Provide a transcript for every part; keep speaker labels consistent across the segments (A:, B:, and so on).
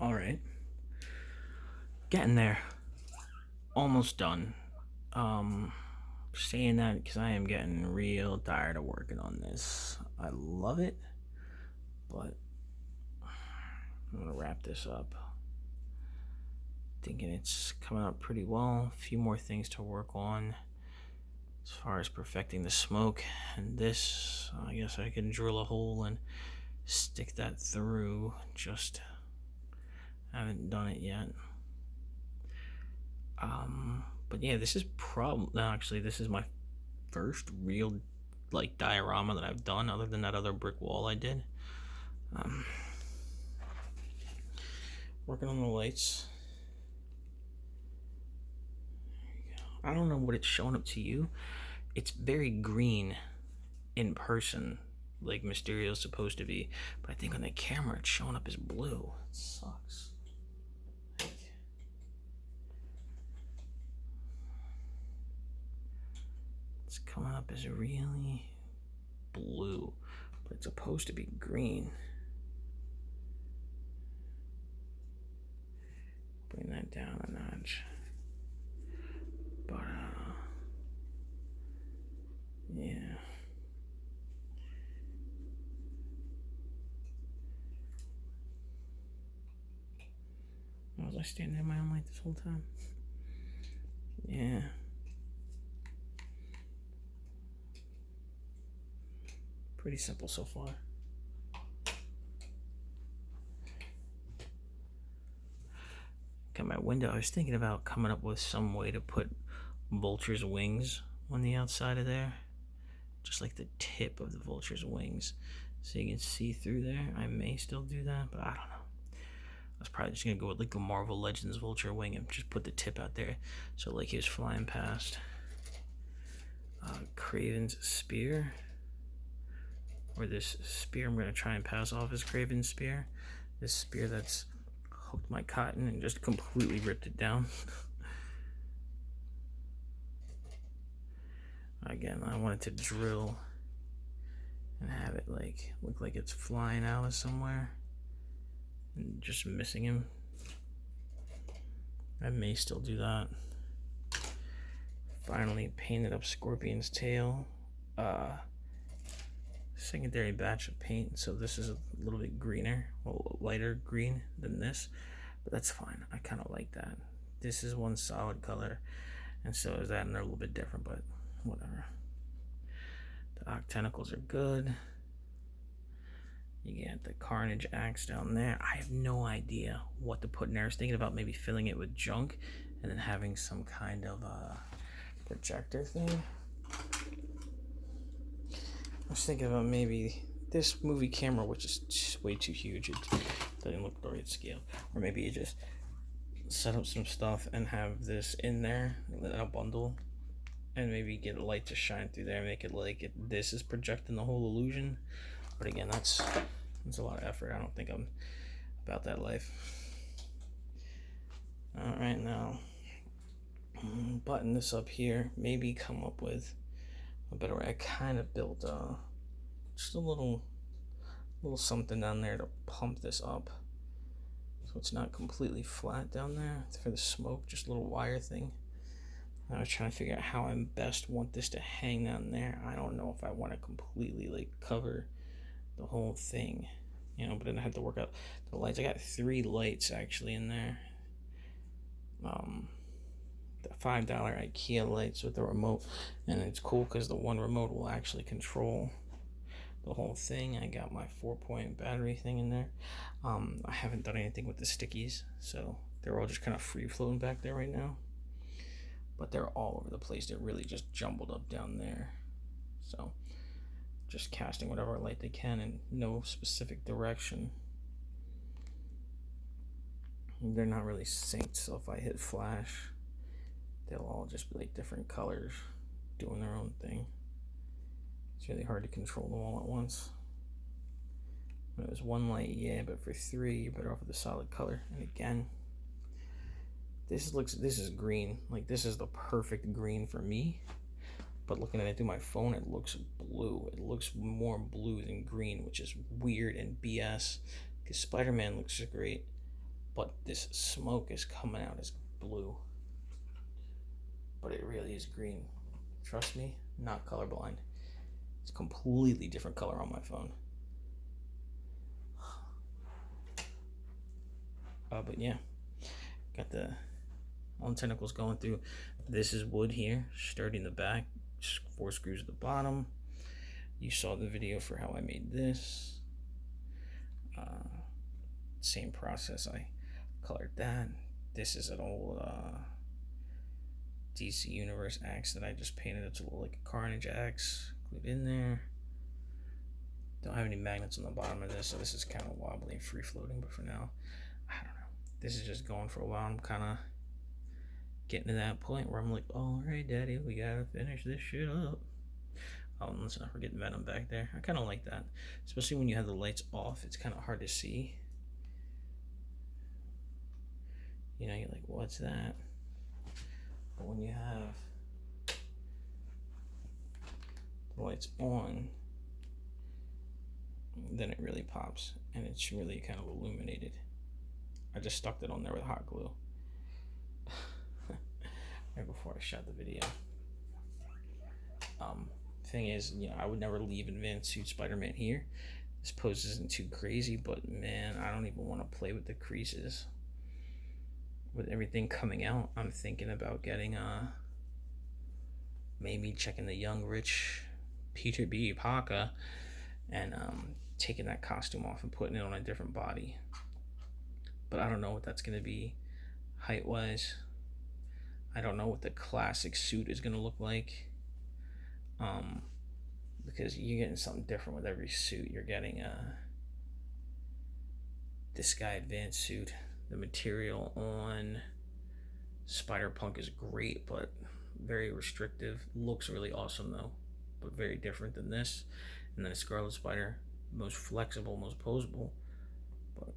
A: All right, getting there, almost done. Um, Saying that because I am getting real tired of working on this. I love it, but I'm gonna wrap this up. Thinking it's coming out pretty well. A few more things to work on as far as perfecting the smoke. And this, I guess I can drill a hole and stick that through. Just haven't done it yet. But yeah, this is actually this is my first real like diorama that I've done, other than that other brick wall I did. Um, Working on the lights. I don't know what it's showing up to you. It's very green in person, like Mysterio is supposed to be, but I think on the camera it's showing up as blue. It sucks. It's coming up as really blue, but it's supposed to be green. Bring that down a notch. But yeah. Was I standing in my own light this whole time? Yeah. Pretty simple so far. Got my window. I was thinking about coming up with some way to put vulture's wings on the outside of there. Just like the tip of the vulture's wings. So you can see through there. I may still do that, but I don't know. I was probably just gonna go with like a Marvel Legends vulture wing and just put the tip out there. So like he was flying past. Craven's spear. Or this spear I'm gonna try and pass off as Craven's spear. This spear that's hooked my cotton and just completely ripped it down. Again, I wanted to drill and have it like look like it's flying out of somewhere and just missing him. I may still do that. Finally painted up Scorpion's tail. Secondary batch of paint, so this is a little bit greener, well, lighter green than this, but that's fine. I kind of like that. This is one solid color, and so is that, and they're a little bit different, but whatever. The octentacles are good. You get the Carnage axe down there. I have no idea what to put in there. I was thinking about maybe filling it with junk and then having some kind of projector thing. I was thinking about maybe this movie camera, which is just way too huge. It doesn't look the right scale. Or maybe you just set up some stuff and have this in there in a bundle, and maybe get a light to shine through there, make it like this is projecting the whole illusion. But again, that's a lot of effort. I don't think I'm about that life. All right, now button this up here. Maybe come up with a better way. I kind of built just a little something down there to pump this up, so it's not completely flat down there for the smoke. Just a little wire thing. I was trying to figure out how I best want this to hang down there. I don't know if I want to completely like cover the whole thing, you know, but then I had to work out the lights. I got 3 lights actually in there. The $5 IKEA lights with the remote, and it's cool because the one remote will actually control the whole thing. I got my 4-point battery thing in there. I haven't done anything with the stickies, so they're all just kind of free floating back there right now, but they're all over the place. They're really just jumbled up down there, so just casting whatever light they can in no specific direction. They're not really synced, so if I hit flash, they'll all just be like different colors doing their own thing. It's really hard to control them all at once. When it was 1 light, yeah, but for 3, you're better off with a solid color. And again, this is green. Like, this is the perfect green for me. But looking at it through my phone, it looks blue. It looks more blue than green, which is weird and BS. Because Spider-Man looks great. but this smoke is coming out as blue, but it really is green. Trust me, not colorblind. It's a completely different color on my phone. But yeah, got all the tentacles going through. This is wood here, sturdy in the back, 4 screws at the bottom. You saw the video for how I made this. Same process, I colored that. This is an old DC Universe axe that I just painted. It's a little like a Carnage axe, glued in there. Don't have any magnets on the bottom of this, so this is kind of wobbly and free floating, but for now, I don't know. This is just going for a while. I'm kind of getting to that point where I'm like, all right, Daddy, we gotta finish this shit up. Oh, and let's not forget Venom back there. I kind of like that, especially when you have the lights off. It's kind of hard to see. You know, you're like, what's that? But when you have the lights on, then it really pops, and it's really kind of illuminated. I just stuck that on there with hot glue right before I shot the video. Thing is, you know, I would never leave Advanced Suit Spider-Man here. This pose isn't too crazy, but man, I don't even want to play with the creases. With everything coming out, I'm thinking about getting maybe checking the young rich Peter B. Parker and taking that costume off and putting it on a different body. But I don't know what that's gonna be height wise. I don't know what the classic suit is gonna look like. Because you're getting something different with every suit. You're getting this guy advanced suit. The material on Spider-Punk is great, but very restrictive. Looks really awesome though, but very different than this. And then a Scarlet Spider, most flexible, most posable. But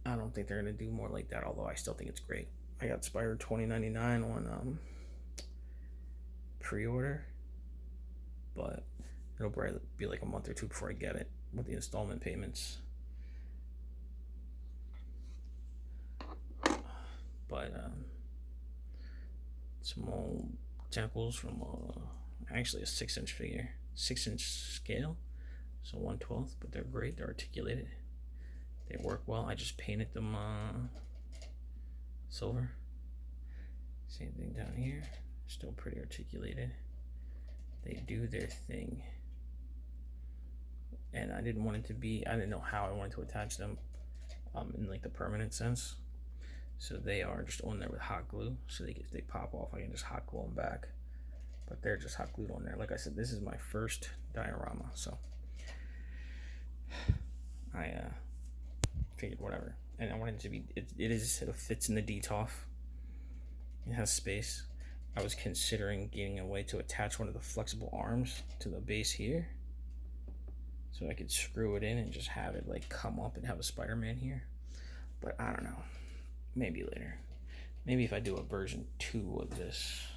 A: I don't think they're gonna do more like that, although I still think it's great. I got Spider 2099 on pre-order, but it'll probably be like a month or two before I get it with the installment payments. But small tentacles from actually a 6-inch figure, 6-inch scale, so 1/12, but they're great. They're articulated. They work well. I just painted them silver. Same thing down here. Still pretty articulated. They do their thing. And I didn't want it to be, I didn't know how I wanted to attach them in like the permanent sense. So they are just on there with hot glue. So if they pop off, I can just hot glue them back. But they're just hot glued on there. Like I said, this is my first diorama, so I figured whatever. And I wanted it to be, it fits in the detolf. It has space. I was considering getting a way to attach one of the flexible arms to the base here, so I could screw it in and just have it like come up and have a Spider-Man here. But I don't know. Maybe later. Maybe if I do a version 2 of this.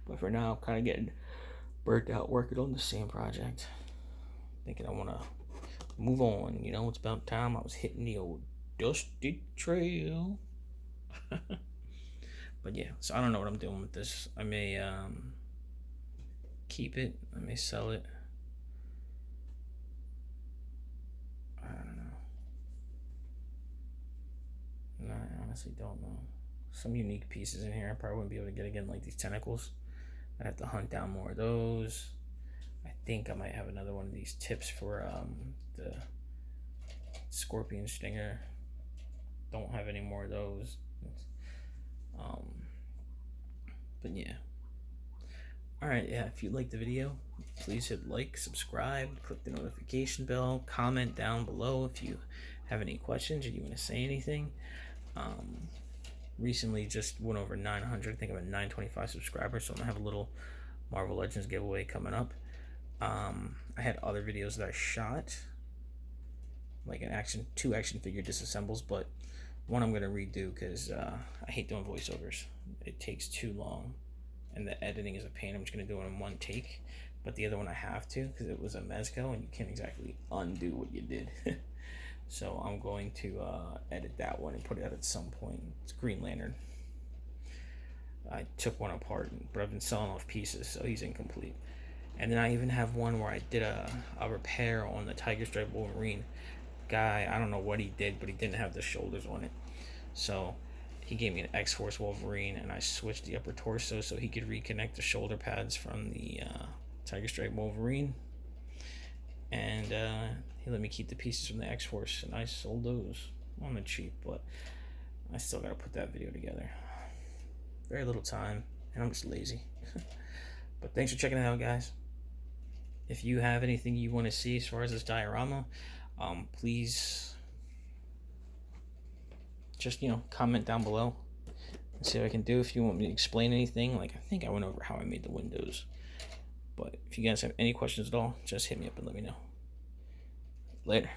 A: But for now, I'm kind of getting burnt out working on the same project. Thinking I want to move on. You know, it's about time I was hitting the old dusty trail. But yeah, so I don't know what I'm doing with this. I may keep it. I may sell it. I don't know. No, I honestly don't know. Some unique pieces in here I probably wouldn't be able to get again, like these tentacles. I'd have to hunt down more of those. I think I might have another one of these tips for the scorpion stinger. Don't have any more of those. But yeah. Alright, yeah, if you liked the video, please hit like, subscribe, click the notification bell, comment down below if you have any questions or you want to say anything. Recently just went over 900, I think I'm at 925 subscribers, so I'm gonna have a little Marvel Legends giveaway coming up. I had other videos that I shot, like two action figure disassembles, but one I'm gonna redo because I hate doing voiceovers. It takes too long, and the editing is a pain. I'm just gonna do it in one take, but the other one I have to because it was a mezco, and you can't exactly undo what you did. So I'm going to edit that one and put it out at some point. It's Green Lantern. I took one apart, but I've been selling off pieces, so he's incomplete. And then I even have one where I did a repair on the Tiger Stripe Wolverine. Guy, I don't know what he did, but he didn't have the shoulders on it. So he gave me an X-Force Wolverine, and I switched the upper torso so he could reconnect the shoulder pads from the Tiger Stripe Wolverine. And he let me keep the pieces from the X-Force, and I sold those on the cheap, but I still gotta put that video together. Very little time, and I'm just lazy. But thanks for checking it out, guys. If you have anything you want to see as far as this diorama, please just, comment down below and see what I can do. If you want me to explain anything, like I think I went over how I made the windows. But if you guys have any questions at all, just hit me up and let me know. Later.